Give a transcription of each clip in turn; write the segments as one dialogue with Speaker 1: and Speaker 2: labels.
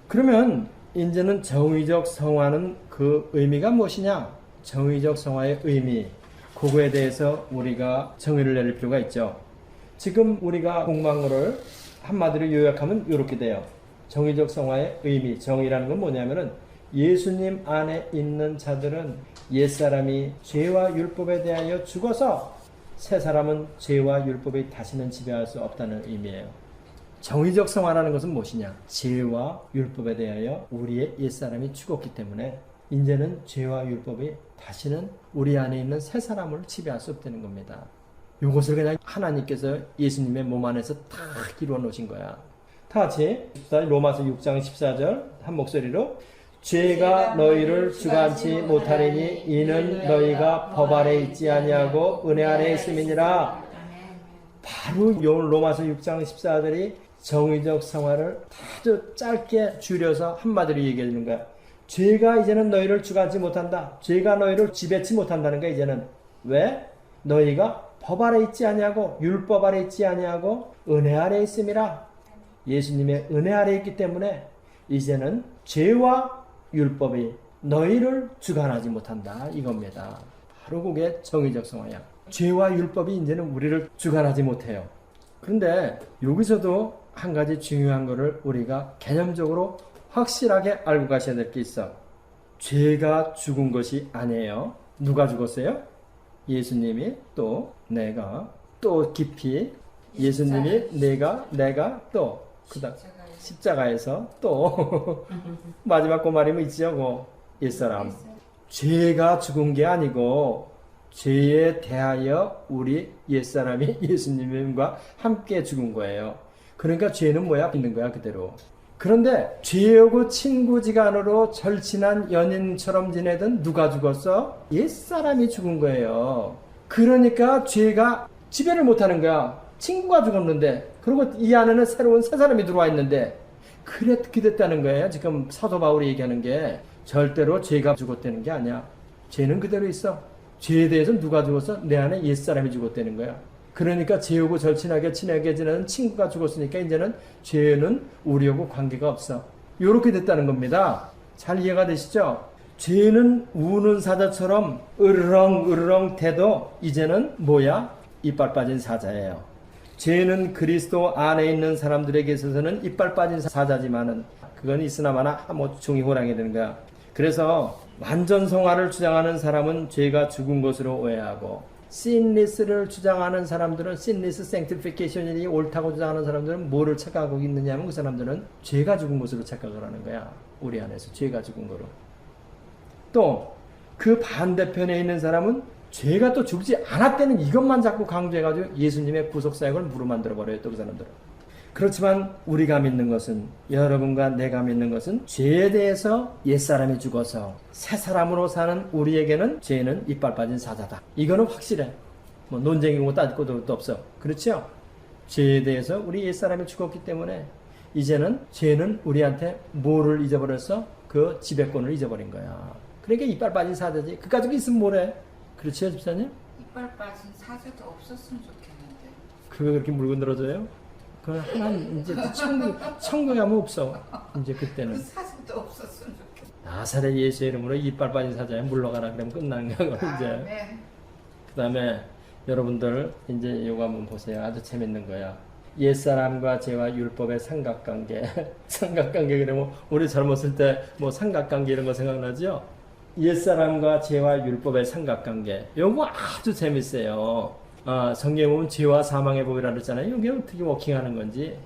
Speaker 1: 그러면 이제는 정의적 성화는 그 의미가 무엇이냐? 정의적 성화의 의미, 그거에 대해서 우리가 정의를 내릴 필요가 있죠. 지금 우리가 공부한 거를 한마디로 요약하면 이렇게 돼요. 정의적 성화의 의미, 정의라는 건 뭐냐면은 예수님 안에 있는 자들은 옛사람이 죄와 율법에 대하여 죽어서 새 사람은 죄와 율법이 다시는 지배할 수 없다는 의미예요. 정의적 성화라는 것은 무엇이냐? 죄와 율법에 대하여 우리의 옛사람이 죽었기 때문에 이제는 죄와 율법이 다시는 우리 안에 있는 새 사람을 지배할 수 없다는 겁니다. 이것을 그냥 하나님께서 예수님의 몸 안에서 다 이루어 놓으신 거야. 다 같이 로마서 6장 14절 한 목소리로 죄가 너희를 주관치 못하리니 이는 너희가 법 아래 있지 아니하고 은혜 아래 있음이니라. 바로 이 로마서 6장 14절이 정의적 성화를 아주 짧게 줄여서 한마디로 얘기해 주는 거야. 죄가 이제는 너희를 주관치 못한다. 죄가 너희를 지배치 못한다는 거야. 이제는 왜? 너희가 법 아래 있지 아니하고 율법 아래 있지 아니하고 은혜 아래 있음이라. 예수님의 은혜 아래 있기 때문에 이제는 죄와 율법이 너희를 주관하지 못한다 이겁니다. 바로 그게 정의적 성화야. 죄와 율법이 이제는 우리를 주관하지 못해요. 그런데 여기서도 한 가지 중요한 거를 우리가 개념적으로 확실하게 알고 가셔야 될 게 있어. 죄가 죽은 것이 아니에요. 누가 죽었어요? 예수님이, 또 내가, 또 깊이 예수님이, 내가 또 그다음 십자가에서 또 마지막 그 말이면 있죠. 그 옛사람. 죄가 죽은 게 아니고 죄에 대하여 우리 옛사람이 예수님과 함께 죽은 거예요. 그러니까 죄는 뭐야? 있는 거야 그대로. 그런데 죄하고 친구지간으로 절친한 연인처럼 지내던 누가 죽었어? 옛사람이 죽은 거예요. 그러니까 죄가 지배를 못하는 거야. 친구가 죽었는데, 그리고 이 안에는 새로운 새 사람이 들어와 있는데, 그렇게 됐다는 거예요. 지금 사도 바울이 얘기하는 게 절대로 죄가 죽었다는 게 아니야. 죄는 그대로 있어. 죄에 대해서 누가 죽었어? 내 안에 옛사람이 죽었다는 거야. 그러니까 죄하고 절친하게 친하게 지내는 친구가 죽었으니까 이제는 죄는 우리하고 관계가 없어. 이렇게 됐다는 겁니다. 잘 이해가 되시죠? 죄는 우는 사자처럼 으르렁 대도 이제는 뭐야? 이빨 빠진 사자예요. 죄는 그리스도 안에 있는 사람들에게 있어서는 이빨 빠진 사자지만은 그건 있으나마나 뭐 종이 호랑이 되는 거야. 그래서 완전 성화를 주장하는 사람은 죄가 죽은 것으로 오해하고, sinless를 주장하는 사람들은 sinless sanctification이 옳다고 주장하는 사람들은 뭐를 착각하고 있느냐면 그 사람들은 죄가 죽은 것으로 착각을 하는 거야. 우리 안에서 죄가 죽은 거로. 또 그 반대편에 있는 사람은 죄가 또 죽지 않았다는 이것만 자꾸 강조해가지고 예수님의 구속사역을 무릎만들어 버려요. 또 그 사람들은. 그렇지만 우리가 믿는 것은, 여러분과 내가 믿는 것은 죄에 대해서 옛사람이 죽어서 새 사람으로 사는 우리에게는 죄는 이빨 빠진 사자다. 이거는 확실해. 뭐 논쟁이고 따질 것도 없어. 그렇죠? 죄에 대해서 우리 옛사람이 죽었기 때문에 이제는 죄는 우리한테 뭐를 잊어버렸어? 그 지배권을 잊어버린 거야. 그러니까 이빨 빠진 사자지. 그 가지고 있으면 뭐래? 그렇죠, 집사님?
Speaker 2: 이빨 빠진 사자도 없었으면 좋겠는데.
Speaker 1: 그거 그렇게 물고 늘어져요? 그 하나님 이제 천국에 가면 없어. 이제 그때는.
Speaker 2: 그 사자도 없었으면 좋겠어.
Speaker 1: 나사렛 예수의 이름으로 이빨 빠진 사자에 물러가라 그러면 끝나는 거고 이제.
Speaker 2: 네.
Speaker 1: 그다음에 여러분들 이제 이거 한번 보세요. 아주 재밌는 거야. 옛사람과 죄와 율법의 삼각관계. 삼각관계 그러면 우리 젊었을 때 뭐 삼각관계 이런 거 생각나죠? 옛사람과 죄와 율법의 삼각관계. 요거 아주 재밌어요. 성경에 보면 죄와 사망의 법이라 그랬잖아요. 이게 어떻게 워킹하는 건지,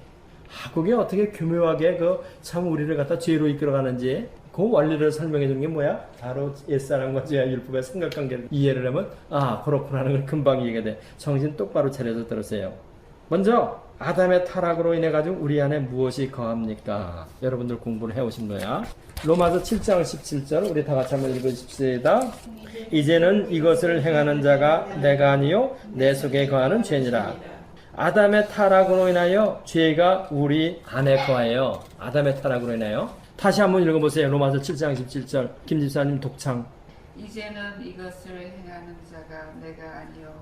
Speaker 1: 그게 어떻게 교묘하게 참 우리를 갖다 죄로 이끌어가는지 그 원리를 설명해 주는 게 뭐야? 바로 옛사람과 죄와 율법의 삼각관계를 이해를 하면 그렇구나 하는 걸 금방 이해가 돼. 정신 똑바로 차려서 들으세요. 먼저 아담의 타락으로 인해 가지고 우리 안에 무엇이 거합니까? 여러분들 공부를 해오신 거야. 로마서 7장 17절 우리 다 같이 한번 읽으십시다. 이제는 이것을 행하는 자가 내가 아니요 내 속에 거하는 죄니라. 아담의 타락으로 인하여 죄가 우리 안에 거해요. 아담의 타락으로 인하여. 다시 한번 읽어보세요. 로마서 7장 17절 김 집사님 독창.
Speaker 2: 이제는 이것을 행하는 자가 내가 아니요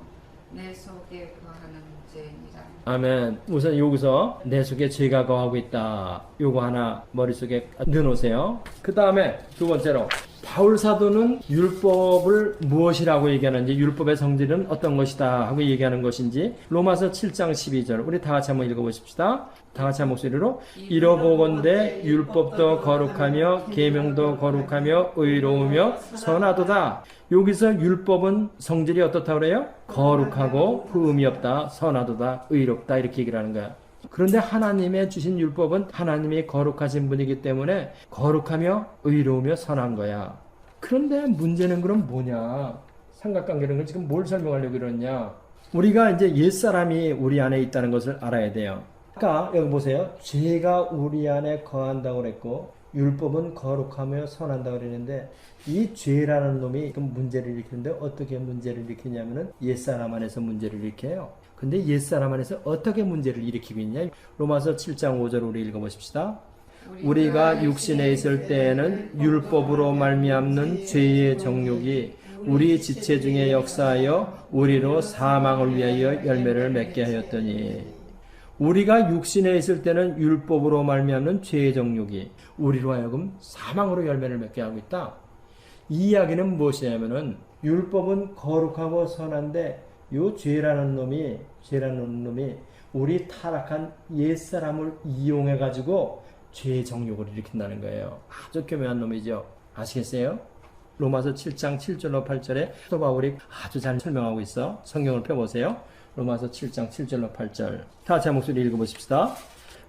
Speaker 2: 내 속에 거하는 죄니라.
Speaker 1: 아멘. 우선 여기서 내 속에 죄가 거하고 있다. 요거 하나 머릿속에 넣어놓으세요. 그 다음에 두 번째로 바울 사도는 율법을 무엇이라고 얘기하는지, 율법의 성질은 어떤 것이다 하고 얘기하는 것인지 로마서 7장 12절 우리 다 같이 한번 읽어보십시다. 다 같이 한 목소리로 이러보건대 율법도 거룩하며 계명도 거룩하며 의로우며 선하도다. 여기서 율법은 성질이 어떻다고 그래요? 거룩하고 흠이 없다, 선하도다, 의롭다 이렇게 얘기를 하는 거야. 그런데 하나님의 주신 율법은 하나님이 거룩하신 분이기 때문에 거룩하며 의로우며 선한 거야. 그런데 문제는 그럼 뭐냐? 삼각관계라는 걸 지금 뭘 설명하려고 그러냐? 우리가 이제 옛사람이 우리 안에 있다는 것을 알아야 돼요. 아까 여기 보세요. 죄가 우리 안에 거한다고 그랬고 율법은 거룩하며 선한다고 그랬는데 이 죄라는 놈이 문제를 일으키는데 어떻게 문제를 일으키냐면은 옛사람 안에서 문제를 일으켜요. 근데 옛사람 안에서 어떻게 문제를 일으키고 있냐? 로마서 7장 5절 우리 읽어보십시다. 우리가 육신에 있을 때에는 율법으로 말미암는 죄의 정욕이 우리 지체 중에 역사하여 우리로 사망을 위하여 열매를 맺게 하였더니 우리가 육신에 있을 때는 율법으로 말미암는 죄의 정욕이 우리로 하여금 사망으로 열매를 맺게 하고 있다. 이 이야기는 무엇이냐면은 율법은 거룩하고 선한데 요 죄라는 놈이 우리 타락한 옛사람을 이용해 가지고 죄의 정욕을 일으킨다는 거예요. 아주 교묘한 놈이죠. 아시겠어요? 로마서 7장 7절로 8절에 사도 바울이 아주 잘 설명하고 있어. 성경을 펴보세요. 로마서 7장 7절로 8절. 다 같이 한 목소리 읽어보십시다.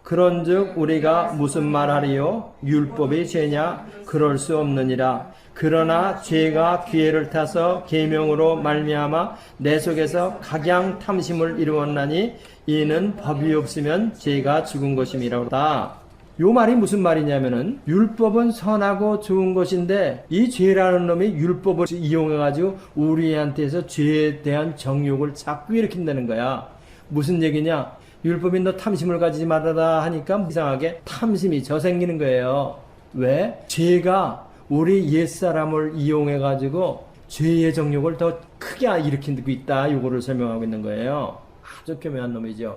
Speaker 1: 그런즉 우리가 무슨 말하리요? 율법이 죄냐? 그럴 수 없느니라. 그러나 죄가 기회를 타서 계명으로 말미암아 내 속에서 각양 탐심을 이루었나니 이는 법이 없으면 죄가 죽은 것임이라다. 요 말이 무슨 말이냐면은 율법은 선하고 좋은 것인데 이 죄라는 놈이 율법을 이용해가지고 우리한테서 죄에 대한 정욕을 자꾸 일으킨다는 거야. 무슨 얘기냐? 율법이 너 탐심을 가지지 말아라 하니까 이상하게 탐심이 저 생기는 거예요. 왜? 죄가 우리 옛사람을 이용해가지고 죄의 정욕을 더 크게 일으키고 있다. 요거를 설명하고 있는 거예요. 아주 교묘한 놈이죠.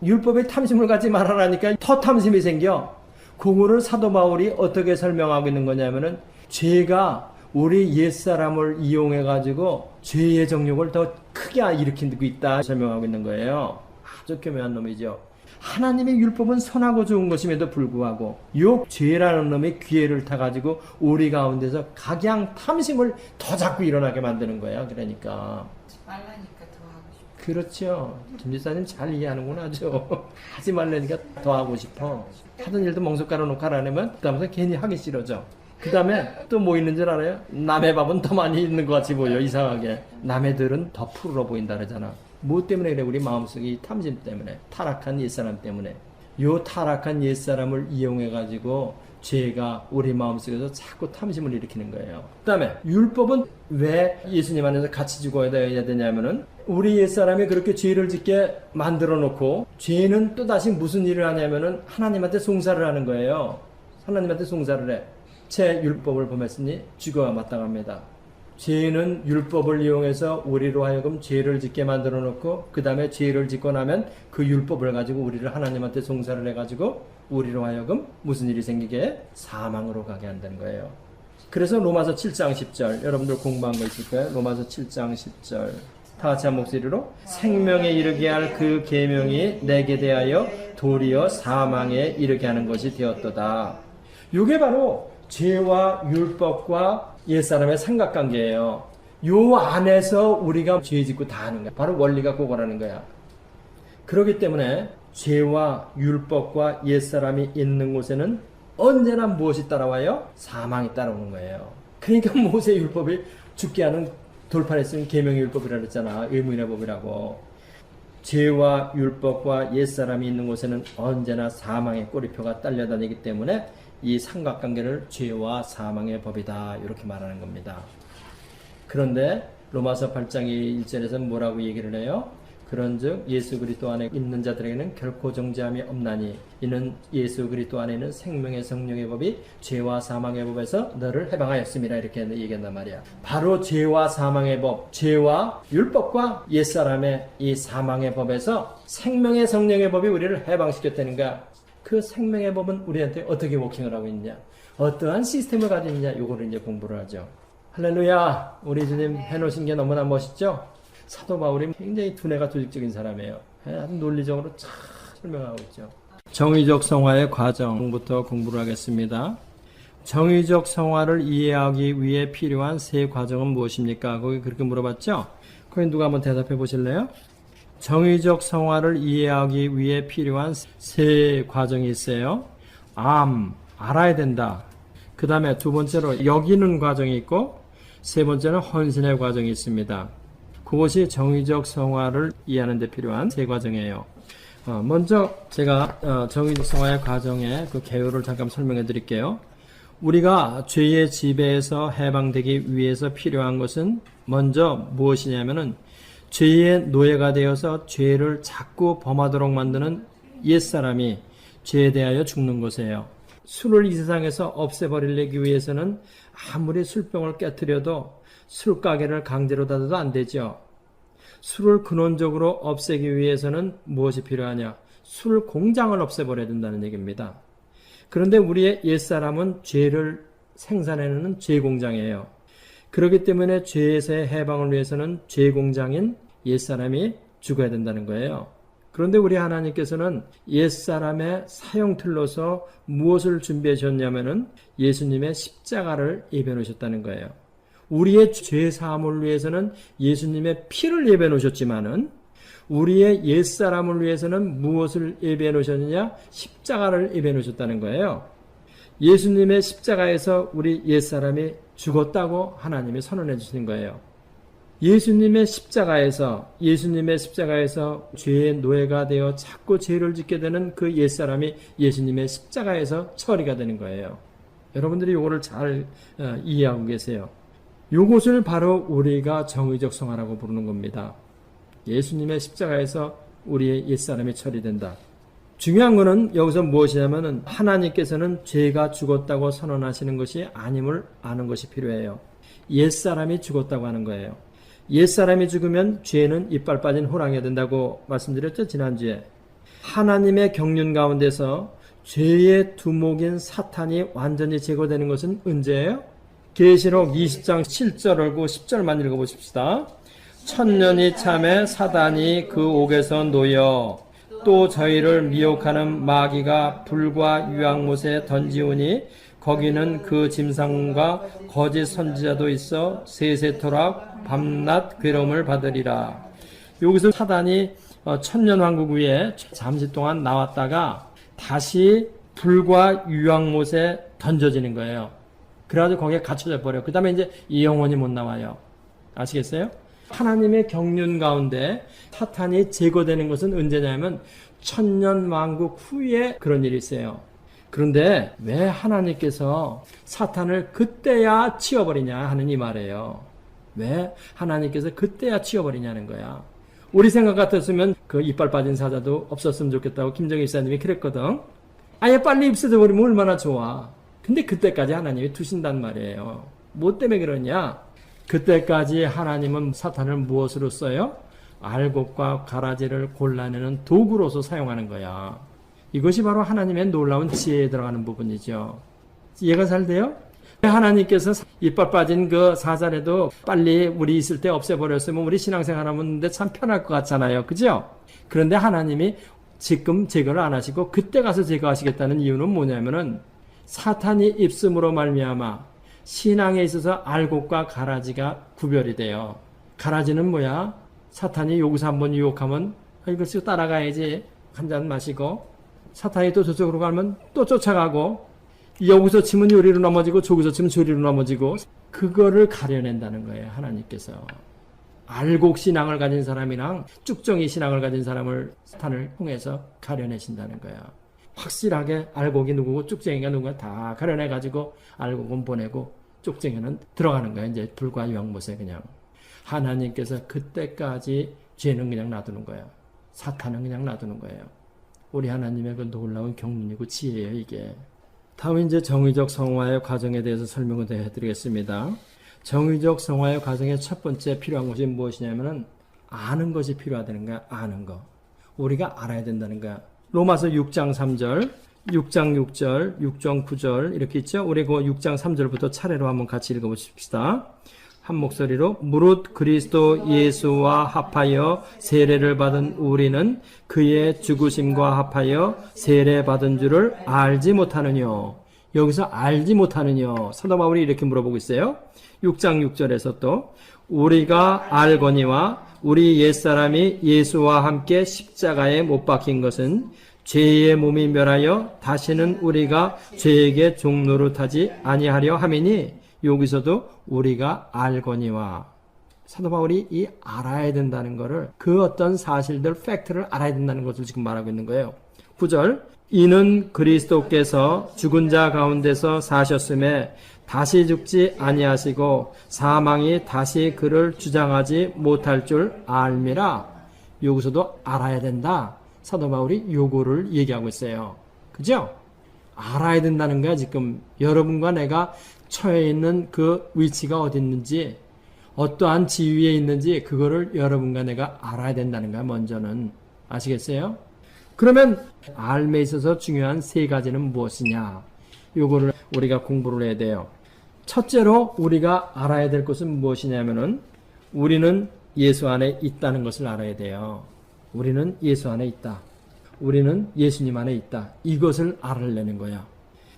Speaker 1: 율법에 탐심을 갖지 말아라니까 더 탐심이 생겨. 그거를 사도 바울이 어떻게 설명하고 있는 거냐면은 죄가 우리 옛사람을 이용해가지고 죄의 정욕을 더 크게 일으키고 있다. 설명하고 있는 거예요. 아주 교묘한 놈이죠. 하나님의 율법은 선하고 좋은 것임에도 불구하고 요 죄라는 놈이 기회를 타가지고 우리 가운데서 각양 탐심을 더 자꾸 일어나게 만드는 거야. 그러니까
Speaker 2: 말라니까 더 하고 싶어.
Speaker 1: 그렇죠. 김지사님 잘 이해하는구나. 하지 말라니까 더 하고 싶어. 하던 일도 멍석 깔아놓고 하라면 그 다음부터 괜히 하기 싫어져. 그 다음에 또 뭐 있는 줄 알아요? 남의 밥은 더 많이 있는 것 같이 보여. 이상하게. 남의들은 더 푸르러 보인다 그러잖아. 뭐 때문에 그래? 우리 마음속이 탐심 때문에, 타락한 옛사람 때문에. 요 타락한 옛사람을 이용해가지고 죄가 우리 마음속에서 자꾸 탐심을 일으키는 거예요. 그 다음에 율법은 왜 예수님 안에서 같이 죽어야 되냐면은 우리 옛사람이 그렇게 죄를 짓게 만들어 놓고 죄는 또다시 무슨 일을 하냐면은 하나님한테 송사를 하는 거예요. 하나님한테 송사를 해. 제 율법을 범했으니 죽어야 마땅합니다. 죄는 율법을 이용해서 우리로 하여금 죄를 짓게 만들어 놓고 그 다음에 죄를 짓고 나면 그 율법을 가지고 우리를 하나님한테 송사를 해가지고 우리로 하여금 무슨 일이 생기게? 사망으로 가게 한다는 거예요. 그래서 로마서 7장 10절 여러분들 공부한 거 있을 거예요. 로마서 7장 10절 다 같이 한 목소리로 생명에 이르게 할 그 계명이 내게 대하여 도리어 사망에 이르게 하는 것이 되었도다. 이게 바로 죄와 율법과 옛사람의 삼각관계예요. 요 안에서 우리가 죄 짓고 다 하는 거야. 바로 원리가 그거라는 거야. 그렇기 때문에 죄와 율법과 옛사람이 있는 곳에는 언제나 무엇이 따라와요? 사망이 따라오는 거예요. 그러니까 모세 율법이 죽게 하는 돌판에 쓴 계명의 율법이라 그랬잖아. 의문의 법이라고. 죄와 율법과 옛사람이 있는 곳에는 언제나 사망의 꼬리표가 딸려다니기 때문에 이 삼각관계를 죄와 사망의 법이다 이렇게 말하는 겁니다. 그런데 로마서 8장 1절에서는 뭐라고 얘기를 해요? 그런즉 예수 그리스도 안에 있는 자들에게는 결코 정죄함이 없나니 이는 예수 그리스도 안에 있는 생명의 성령의 법이 죄와 사망의 법에서 너를 해방하였음이라 이렇게 얘기한단 말이야. 바로 죄와 사망의 법, 죄와 율법과 옛사람의 이 사망의 법에서 생명의 성령의 법이 우리를 해방시켰다는 거야. 그 생명의 법은 우리한테 어떻게 워킹을 하고 있냐, 어떠한 시스템을 가지고 있냐, 요거를 이제 공부를 하죠. 할렐루야! 우리 주님 해놓으신 게 너무나 멋있죠? 사도 바울이 굉장히 두뇌가 조직적인 사람이에요. 아주 논리적으로 잘 설명하고 있죠. 정의적 성화의 과정부터 공부를 하겠습니다. 정의적 성화를 이해하기 위해 필요한 세 과정은 무엇입니까? 거기 그렇게 물어봤죠? 거기 누가 한번 대답해 보실래요? 정의적 성화를 이해하기 위해 필요한 세 과정이 있어요. 알아야 된다. 그 다음에 두 번째로 여기는 과정이 있고, 세 번째는 헌신의 과정이 있습니다. 그것이 정의적 성화를 이해하는 데 필요한 세 과정이에요. 먼저 제가 정의적 성화의 과정의 그 개요를 잠깐 설명해 드릴게요. 우리가 죄의 지배에서 해방되기 위해서 필요한 것은 먼저 무엇이냐면은 죄의 노예가 되어서 죄를 자꾸 범하도록 만드는 옛사람이 죄에 대하여 죽는 것이에요. 술을 이 세상에서 없애버리기 위해서는 아무리 술병을 깨뜨려도 술가게를 강제로 닫아도 안 되죠. 술을 근원적으로 없애기 위해서는 무엇이 필요하냐? 술 공장을 없애버려야 된다는 얘기입니다. 그런데 우리의 옛사람은 죄를 생산해내는 죄 공장이에요. 그렇기 때문에 죄에서의 해방을 위해서는 죄 공장인 옛사람이 죽어야 된다는 거예요. 그런데 우리 하나님께서는 옛사람의 사형틀로서 무엇을 준비해 주셨냐면은 예수님의 십자가를 예배해 놓으셨다는 거예요. 우리의 죄 사함을 위해서는 예수님의 피를 예배해 놓으셨지만은 우리의 옛사람을 위해서는 무엇을 예배해 놓으셨느냐? 십자가를 예배해 놓으셨다는 거예요. 예수님의 십자가에서 우리 옛사람이 죽었다고 하나님이 선언해 주시는 거예요. 예수님의 십자가에서 죄의 노예가 되어 자꾸 죄를 짓게 되는 그 옛사람이 예수님의 십자가에서 처리가 되는 거예요. 여러분들이 이거를 잘 이해하고 계세요. 이것을 바로 우리가 정의적 성화라고 부르는 겁니다. 예수님의 십자가에서 우리의 옛사람이 처리된다. 중요한 것은 여기서 무엇이냐면은 하나님께서는 죄가 죽었다고 선언하시는 것이 아님을 아는 것이 필요해요. 옛사람이 죽었다고 하는 거예요. 옛사람이 죽으면 죄는 이빨 빠진 호랑이가 된다고 말씀드렸죠, 지난주에. 하나님의 경륜 가운데서 죄의 두목인 사탄이 완전히 제거되는 것은 언제예요? 계시록 20장 7절하고 10절만 읽어보십시다. 천년이 참에 사단이 그 옥에서 놓여 또 저희를 미혹하는 마귀가 불과 유황못에 던지우니 거기는 그 짐승과 거짓 선지자도 있어 세세토록 밤낮 괴로움을 받으리라. 여기서 사단이 천년왕국 위에 잠시 동안 나왔다가 다시 불과 유황못에 던져지는 거예요. 그래가지고 거기에 갇혀져 버려요. 그 다음에 이제 이 영혼이 못 나와요. 아시겠어요? 하나님의 경륜 가운데 사탄이 제거되는 것은 언제냐면 천년왕국 후에 그런 일이 있어요. 그런데 왜 하나님께서 사탄을 그때야 치워버리냐 하는 이 말이에요. 왜 하나님께서 그때야 치워버리냐는 거야. 우리 생각 같았으면 그 이빨 빠진 사자도 없었으면 좋겠다고 김정일 사님이 그랬거든. 아예 빨리 없어져 버리면 얼마나 좋아. 근데 그때까지 하나님이 두신단 말이에요. 뭐 때문에 그러냐? 그때까지 하나님은 사탄을 무엇으로 써요? 알곡과 가라지를 골라내는 도구로서 사용하는 거야. 이것이 바로 하나님의 놀라운 지혜에 들어가는 부분이죠. 이해가 잘 돼요? 하나님께서 이빨 빠진 그 사자라도 빨리 우리 있을 때 없애버렸으면 우리 신앙생활 하는데 참 편할 것 같잖아요. 그죠? 그런데 하나님이 지금 제거를 안 하시고 그때 가서 제거하시겠다는 이유는 뭐냐면은 사탄이 입숨으로 말미암아 신앙에 있어서 알곡과 가라지가 구별이 돼요. 가라지는 뭐야? 사탄이 여기서 한번 유혹하면 이거 쓰고 따라가야지. 한 잔 마시고 사탄이 또 저쪽으로 가면 또 쫓아가고 여기서 치면 요리로 넘어지고 저기서 치면 조리로 넘어지고 그거를 가려낸다는 거예요. 하나님께서. 알곡 신앙을 가진 사람이랑 쭉정이 신앙을 가진 사람을 사탄을 통해서 가려내신다는 거야. 확실하게 알곡이 누구고 쭉정이가 누구가 다 가려내가지고 알곡은 보내고 쭉정이는 들어가는 거야. 이제 불과 영못에 그냥. 하나님께서 그때까지 죄는 그냥 놔두는 거야. 사탄은 그냥 놔두는 거예요. 우리 하나님의 그 놀라운 경륜이고 지혜예요, 이게. 다음은 이제 정의적 성화의 과정에 대해서 설명을 해드리겠습니다. 정의적 성화의 과정의 첫 번째 필요한 것이 무엇이냐면은 아는 것이 필요하다는 거야. 아는 거. 우리가 알아야 된다는 거야. 로마서 6장 3절, 6장 6절, 6장 9절 이렇게 있죠. 우리 그 6장 3절부터 차례로 한번 같이 읽어보십시다. 한 목소리로 무릇 그리스도 예수와 합하여 세례를 받은 우리는 그의 죽으심과 합하여 세례 받은 줄을 알지 못하느뇨. 여기서 알지 못하느뇨. 사도 바울이 이렇게 물어보고 있어요. 6장 6절에서 또 우리가 알거니와 우리 옛사람이 예수와 함께 십자가에 못 박힌 것은 죄의 몸이 멸하여 다시는 우리가 죄에게 종노릇하지 아니하려 함이니 여기서도 우리가 알거니와 사도 바울이 이 알아야 된다는 거를 그 어떤 사실들 팩트를 알아야 된다는 것을 지금 말하고 있는 거예요. 9절 이는 그리스도께서 죽은 자 가운데서 사셨음에 다시 죽지 아니하시고 사망이 다시 그를 주장하지 못할 줄 알미라. 여기서도 알아야 된다. 사도 바울이 요거를 얘기하고 있어요. 그죠? 알아야 된다는 거야. 지금 여러분과 내가 처해 있는 그 위치가 어디 있는지 어떠한 지위에 있는지 그거를 여러분과 내가 알아야 된다는 거야. 먼저는 아시겠어요? 그러면 알에 있어서 중요한 세 가지는 무엇이냐? 요거를 우리가 공부를 해야 돼요. 첫째로 우리가 알아야 될 것은 무엇이냐면은 우리는 예수 안에 있다는 것을 알아야 돼요. 우리는 예수 안에 있다. 우리는 예수님 안에 있다. 이것을 알아내는 거야.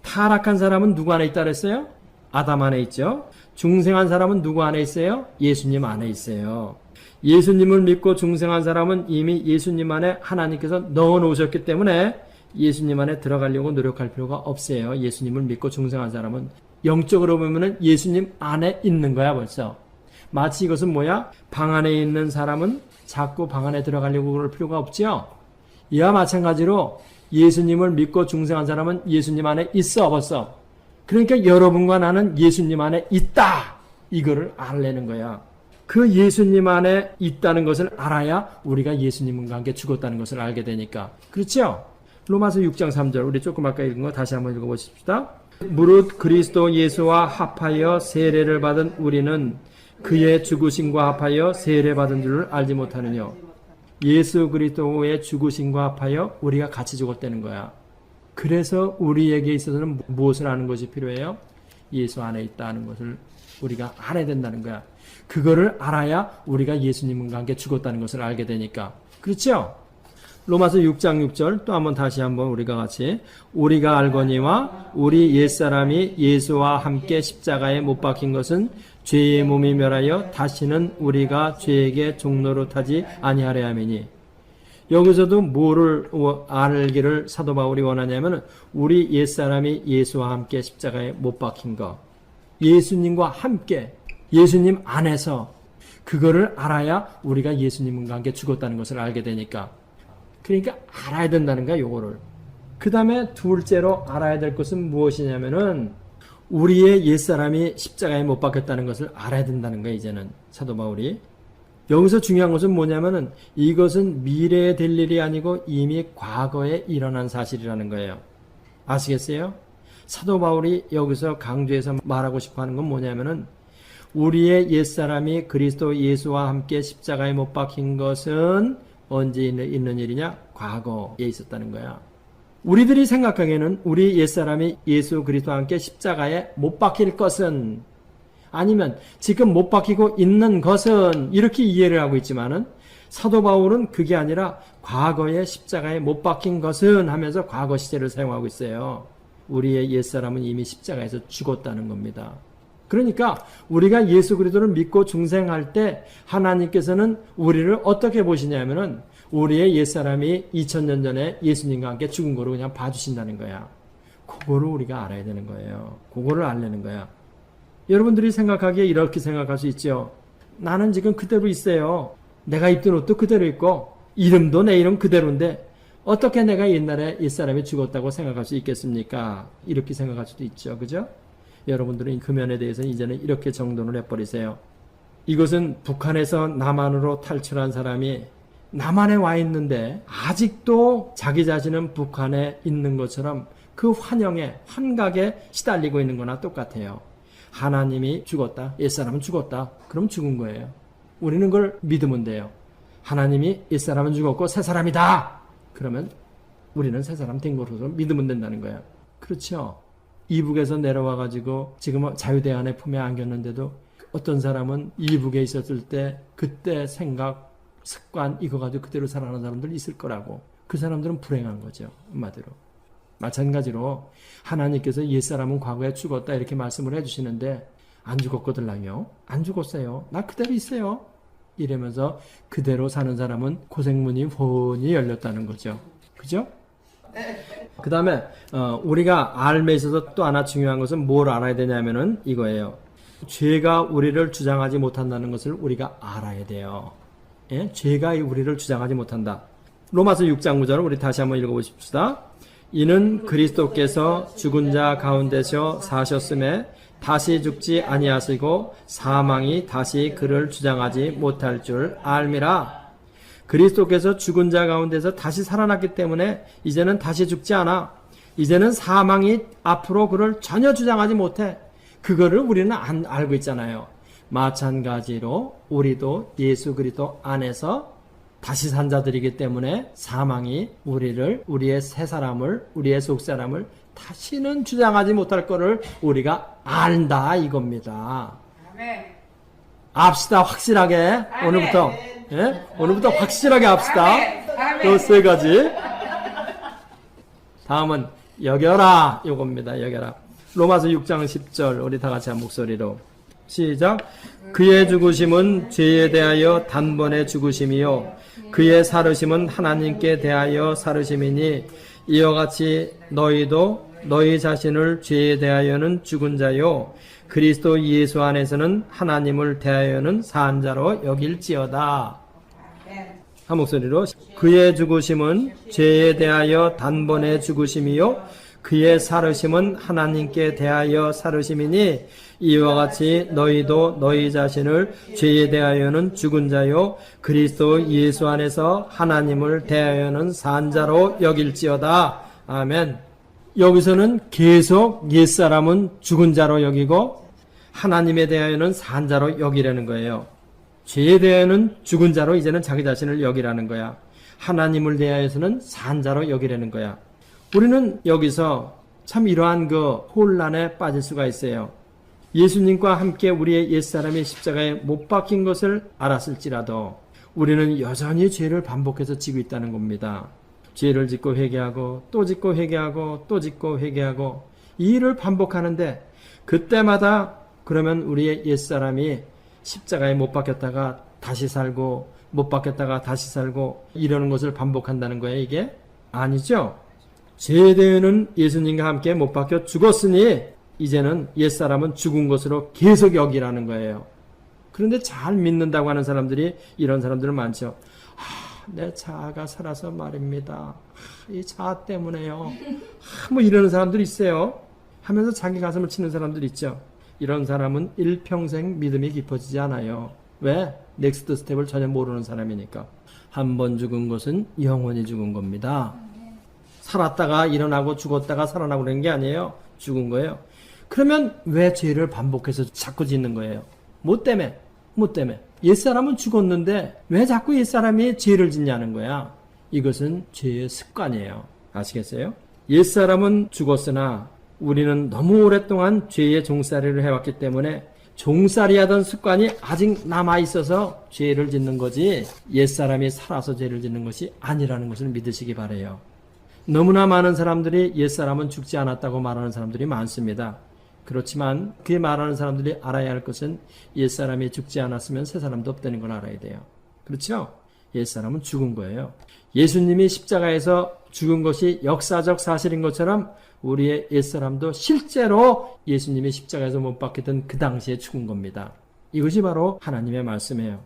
Speaker 1: 타락한 사람은 누구 안에 있다 그랬어요? 아담 안에 있죠. 중생한 사람은 누구 안에 있어요? 예수님 안에 있어요. 예수님을 믿고 중생한 사람은 이미 예수님 안에 하나님께서 넣어 놓으셨기 때문에 예수님 안에 들어가려고 노력할 필요가 없어요. 예수님을 믿고 중생한 사람은 영적으로 보면은 예수님 안에 있는 거야 벌써. 마치 이것은 뭐야? 방 안에 있는 사람은 자꾸 방 안에 들어가려고 그럴 필요가 없죠. 이와 마찬가지로 예수님을 믿고 중생한 사람은 예수님 안에 있어 벌써. 그러니까 여러분과 나는 예수님 안에 있다. 이거를 알아내는 거야. 그 예수님 안에 있다는 것을 알아야 우리가 예수님과 함께 죽었다는 것을 알게 되니까. 그렇죠? 로마서 6장 3절 우리 조금 아까 읽은 거 다시 한번 읽어보십시다. 무릇 그리스도 예수와 합하여 세례를 받은 우리는 그의 죽으심과 합하여 세례 받은 줄을 알지 못하느냐. 예수 그리스도의 죽으심과 합하여 우리가 같이 죽었다는 거야. 그래서 우리에게 있어서는 무엇을 아는 것이 필요해요? 예수 안에 있다는 것을 우리가 알아야 된다는 거야. 그거를 알아야 우리가 예수님과 함께 죽었다는 것을 알게 되니까. 그렇죠? 로마서 6장 6절 또 한번 다시 한번 우리가 같이 우리가 알거니와 우리 옛사람이 예수와 함께 십자가에 못 박힌 것은 죄의 몸이 멸하여 다시는 우리가 죄에게 종노릇하지 아니하려 함이니. 여기서도 뭐를 알기를 사도 바울이 원하냐면 우리 옛사람이 예수와 함께 십자가에 못 박힌 것, 예수님과 함께 예수님 안에서 그거를 알아야 우리가 예수님과 함께 죽었다는 것을 알게 되니까. 그러니까 알아야 된다는 거야, 요거를. 그 다음에 둘째로 알아야 될 것은 무엇이냐면은 우리의 옛사람이 십자가에 못 박혔다는 것을 알아야 된다는 거야, 이제는. 사도 바울이. 여기서 중요한 것은 뭐냐면은 이것은 미래에 될 일이 아니고 이미 과거에 일어난 사실이라는 거예요. 아시겠어요? 사도 바울이 여기서 강조해서 말하고 싶어 하는 건 뭐냐면은 우리의 옛사람이 그리스도 예수와 함께 십자가에 못 박힌 것은 언제 있는 일이냐? 과거에 있었다는 거야. 우리들이 생각하기에는 우리 옛사람이 예수 그리스도와 함께 십자가에 못 박힐 것은 아니면 지금 못 박히고 있는 것은 이렇게 이해를 하고 있지만은 사도 바울은 그게 아니라 과거에 십자가에 못 박힌 것은 하면서 과거 시제를 사용하고 있어요. 우리의 옛사람은 이미 십자가에서 죽었다는 겁니다. 그러니까 우리가 예수 그리스도를 믿고 중생할 때 하나님께서는 우리를 어떻게 보시냐면은 우리의 옛사람이 2000년 전에 예수님과 함께 죽은 거로 그냥 봐주신다는 거야. 그거를 우리가 알아야 되는 거예요. 그거를 알려는 거야. 여러분들이 생각하기에 이렇게 생각할 수 있죠. 나는 지금 그대로 있어요. 내가 입던 옷도 그대로 입고 이름도 내 이름 그대로인데 어떻게 내가 옛날에 옛사람이 죽었다고 생각할 수 있겠습니까? 이렇게 생각할 수도 있죠. 그죠? 여러분들은 그 면에 대해서 이제는 이렇게 정돈을 해버리세요. 이것은 북한에서 남한으로 탈출한 사람이 남한에 와 있는데 아직도 자기 자신은 북한에 있는 것처럼 그 환영에 환각에 시달리고 있는 거나 똑같아요. 하나님이 죽었다. 옛사람은 죽었다. 그럼 죽은 거예요. 우리는 그걸 믿으면 돼요. 하나님이 옛사람은 죽었고 새사람이다. 그러면 우리는 새사람 된 것으로 믿으면 된다는 거예요. 그렇죠? 이북에서 내려와 가지고 지금 자유대안의 품에 안겼는데도 어떤 사람은 이북에 있었을 때 그때 생각, 습관 이거 가지고 그대로 살아가는 사람들 있을 거라고. 그 사람들은 불행한 거죠. 한마디로. 마찬가지로 하나님께서 옛사람은 과거에 죽었다 이렇게 말씀을 해주시는데 안 죽었거들랑요. 안 죽었어요. 나 그대로 있어요. 이러면서 그대로 사는 사람은 고생문이 훤히 열렸다는 거죠. 그죠? 그 다음에 우리가 알매 있어서 또 하나 중요한 것은 뭘 알아야 되냐면은 이거예요. 죄가 우리를 주장하지 못한다는 것을 우리가 알아야 돼요. 예? 죄가 우리를 주장하지 못한다. 로마서 6장 9절을 우리 다시 한번 읽어보십시다. 이는 그리스도께서 죽은 자 가운데서 사셨음에 다시 죽지 아니하시고 사망이 다시 그를 주장하지 못할 줄 알미라. 그리스도께서 죽은 자 가운데서 다시 살아났기 때문에 이제는 다시 죽지 않아. 이제는 사망이 앞으로 그를 전혀 주장하지 못해. 그거를 우리는 알고 있잖아요. 마찬가지로 우리도 예수 그리스도 안에서 다시 산 자들이기 때문에 사망이 우리의 새 사람을, 우리의 속 사람을 다시는 주장하지 못할 거를 우리가 안다 이겁니다.
Speaker 2: 아멘.
Speaker 1: 압시다 확실하게.
Speaker 2: 아멘.
Speaker 1: 오늘부터 예? 오늘부터 확실하게 합시다.
Speaker 2: 아멘.
Speaker 1: 그 세 가지. 다음은 여겨라 이겁니다. 여겨라. 로마서 6장 10절 우리 다 같이 한 목소리로 시작. 그의 죽으심은 죄에 대하여 단번에 죽으심이요 그의 살으심은 하나님께 대하여 살으심이니 이와 같이 너희도 너희 자신을 죄에 대하여는 죽은 자요 그리스도 예수 안에서는 하나님을 대하여는 산 자로 여길지어다. 한 목소리로 그의 죽으심은 죄에 대하여 단번에 죽으심이요 그의 살으심은 하나님께 대하여 살으심이니 이와 같이 너희도 너희 자신을 죄에 대하여는 죽은 자요 그리스도 예수 안에서 하나님을 대하여는 산 자로 여길지어다. 아멘. 여기서는 계속 옛사람은 죽은 자로 여기고 하나님에 대하여는 산 자로 여기라는 거예요. 죄에 대하여는 죽은 자로 이제는 자기 자신을 여기라는 거야. 하나님을 대하여서는 산 자로 여기라는 거야. 우리는 여기서 참 이러한 그 혼란에 빠질 수가 있어요. 예수님과 함께 우리의 옛사람이 십자가에 못 박힌 것을 알았을지라도 우리는 여전히 죄를 반복해서 지고 있다는 겁니다. 죄를 짓고 회개하고 또 짓고 회개하고 또 짓고 회개하고 이 일을 반복하는데 그때마다 그러면 우리의 옛사람이 십자가에 못 박혔다가 다시 살고 못 박혔다가 다시 살고 이러는 것을 반복한다는 거예요. 이게 아니죠. 죄에 대해는 예수님과 함께 못 박혀 죽었으니 이제는 옛사람은 죽은 것으로 계속 여기라는 거예요. 그런데 잘 믿는다고 하는 사람들이 이런 사람들은 많죠. 내 자아가 살아서 말입니다. 이 자아 때문에요. 뭐 이러는 사람들이 있어요. 하면서 자기 가슴을 치는 사람들이 있죠. 이런 사람은 일평생 믿음이 깊어지지 않아요. 왜? 넥스트 스텝을 전혀 모르는 사람이니까. 한 번 죽은 것은 영원히 죽은 겁니다. 살았다가 일어나고 죽었다가 살아나고 그런 게 아니에요. 죽은 거예요. 그러면 왜 죄를 반복해서 자꾸 짓는 거예요? 뭐 때문에? 뭐 때문에? 옛사람은 죽었는데 왜 자꾸 옛사람이 죄를 짓냐는 거야. 이것은 죄의 습관이에요. 아시겠어요? 옛사람은 죽었으나 우리는 너무 오랫동안 죄의 종살이를 해왔기 때문에 종살이 하던 습관이 아직 남아있어서 죄를 짓는 거지 옛사람이 살아서 죄를 짓는 것이 아니라는 것을 믿으시기 바라요. 너무나 많은 사람들이 옛사람은 죽지 않았다고 말하는 사람들이 많습니다. 그렇지만 그 말하는 사람들이 알아야 할 것은 옛사람이 죽지 않았으면 새사람도 없다는 걸 알아야 돼요. 그렇죠? 옛사람은 죽은 거예요. 예수님이 십자가에서 죽은 것이 역사적 사실인 것처럼 우리의 옛사람도 실제로 예수님이 십자가에서 못 박혔던 그 당시에 죽은 겁니다. 이것이 바로 하나님의 말씀이에요.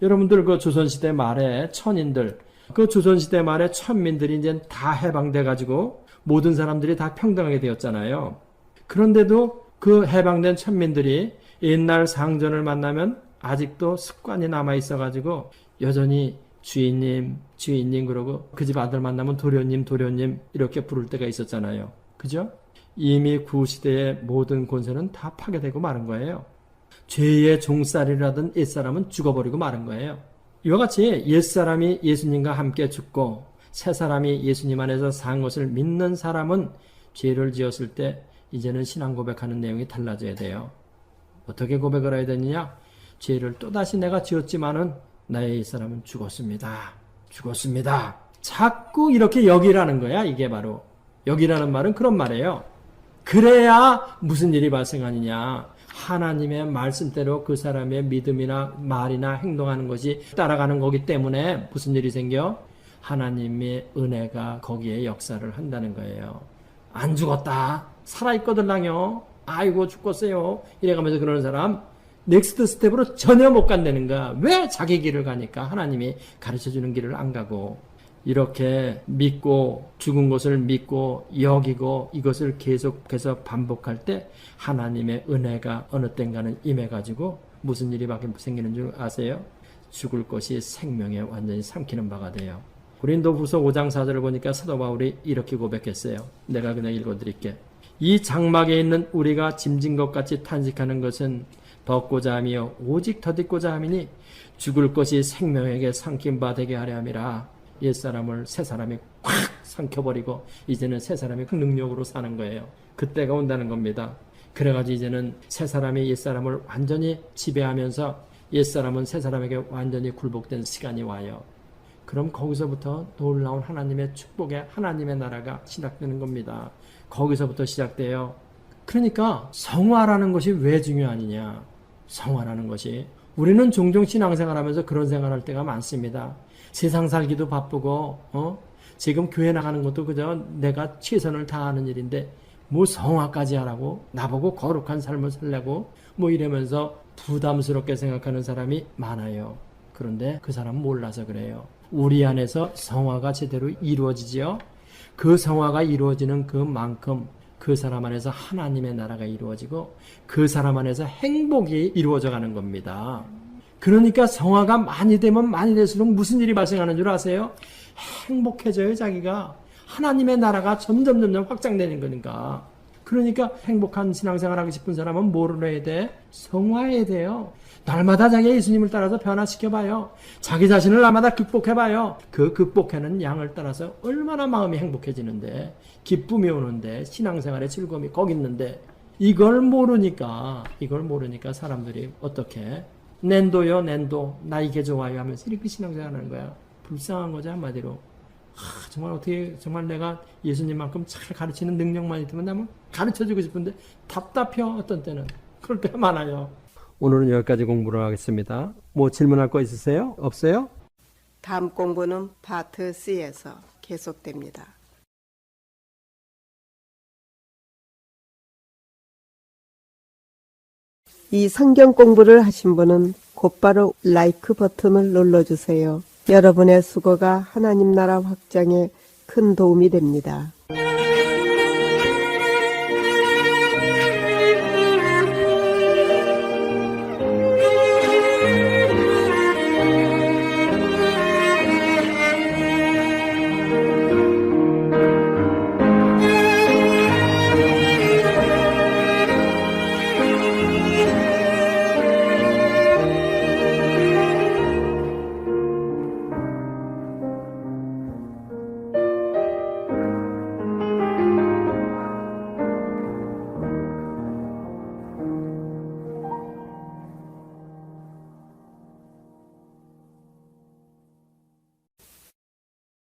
Speaker 1: 여러분들 그 조선시대 말에 천인들, 그 조선시대 말에 천민들이 이제 다 해방돼 가지고 모든 사람들이 다 평등하게 되었잖아요. 그런데도 그 해방된 천민들이 옛날 상전을 만나면 아직도 습관이 남아 있어 가지고 여전히 주인님, 주인님 그러고 그 집 아들 만나면 도련님, 도련님 이렇게 부를 때가 있었잖아요. 그죠? 이미 구시대의 모든 권세는 다 파괴되고 마른 거예요. 죄의 종살이라던 옛사람은 죽어버리고 마른 거예요. 이와 같이 옛사람이 예수님과 함께 죽고 새사람이 예수님 안에서 산 것을 믿는 사람은 죄를 지었을 때 이제는 신앙 고백하는 내용이 달라져야 돼요. 어떻게 고백을 해야 되느냐? 죄를 또다시 내가 지었지만은 나의 옛사람은 죽었습니다. 죽었습니다. 자꾸 이렇게 여기라는 거야. 이게 바로 여기라는 말은 그런 말이에요. 그래야 무슨 일이 발생하느냐? 하나님의 말씀대로 그 사람의 믿음이나 말이나 행동하는 것이 따라가는 거기 때문에 무슨 일이 생겨? 하나님의 은혜가 거기에 역사를 한다는 거예요. 안 죽었다. 살아있거들랑요. 아이고 죽겠어요. 이래가면서 그러는 사람 넥스트 스텝으로 전혀 못 간다는 거야. 왜? 자기 길을 가니까 하나님이 가르쳐주는 길을 안 가고 이렇게 믿고 죽은 것을 믿고 여기고 이것을 계속해서 반복할 때 하나님의 은혜가 어느 땐가는 임해가지고 무슨 일이 생기는 줄 아세요? 죽을 것이 생명에 완전히 삼키는 바가 돼요. 고린도후서 5장 4절을 보니까 사도 바울이 이렇게 고백했어요. 내가 그냥 읽어드릴게. 이 장막에 있는 우리가 짐진 것 같이 탄식하는 것은 덮고자 함이요 오직 더딛고자 함이니 죽을 것이 생명에게 삼킨 바 되게 하려 함이라. 옛사람을 새사람이 콱 삼켜버리고 이제는 새사람이 능력으로 사는 거예요. 그때가 온다는 겁니다. 그래가지고 이제는 새사람이 옛사람을 완전히 지배하면서 옛사람은 새사람에게 완전히 굴복된 시간이 와요. 그럼 거기서부터 놀라운 하나님의 축복의 하나님의 나라가 시작되는 겁니다. 거기서부터 시작돼요. 그러니까 성화라는 것이 왜 중요하느냐? 성화라는 것이 우리는 종종 신앙생활하면서 그런 생활할 때가 많습니다. 세상 살기도 바쁘고 지금 교회 나가는 것도 그저 내가 최선을 다하는 일인데 뭐 성화까지 하라고 나보고 거룩한 삶을 살려고 뭐 이러면서 부담스럽게 생각하는 사람이 많아요. 그런데 그 사람은 몰라서 그래요. 우리 안에서 성화가 제대로 이루어지지요. 그 성화가 이루어지는 그만큼 그 사람 안에서 하나님의 나라가 이루어지고 그 사람 안에서 행복이 이루어져 가는 겁니다. 그러니까 성화가 많이 되면 많이 될수록 무슨 일이 발생하는 줄 아세요? 행복해져요. 자기가. 하나님의 나라가 점점 확장되는 거니까. 그러니까 행복한 신앙생활 하고 싶은 사람은 뭐를 해야 돼? 성화해야 돼요. 날마다 자기 예수님을 따라서 변화시켜봐요. 자기 자신을 날마다 극복해봐요. 그 극복하는 양을 따라서 얼마나 마음이 행복해지는데 기쁨이 오는데 신앙생활의 즐거움이 거기 있는데 이걸 모르니까 사람들이 어떻게 낸도요 낸도 나 이게 좋아요 하면서 이렇게 신앙생활하는 거야. 불쌍한 거죠 한마디로. 정말 어떻게 정말 내가 예수님만큼 잘 가르치는 능력만 있으면 나면 가르쳐주고 싶은데 답답해요. 어떤 때는 그럴 때가 많아요. 오늘은 여기까지 공부를 하겠습니다. 뭐 질문할 거 있으세요? 없어요?
Speaker 3: 다음 공부는 파트 C에서 계속됩니다. 이 성경 공부를 하신 분은 곧바로 라이크 버튼을 눌러주세요. 여러분의 수고가 하나님 나라 확장에 큰 도움이 됩니다.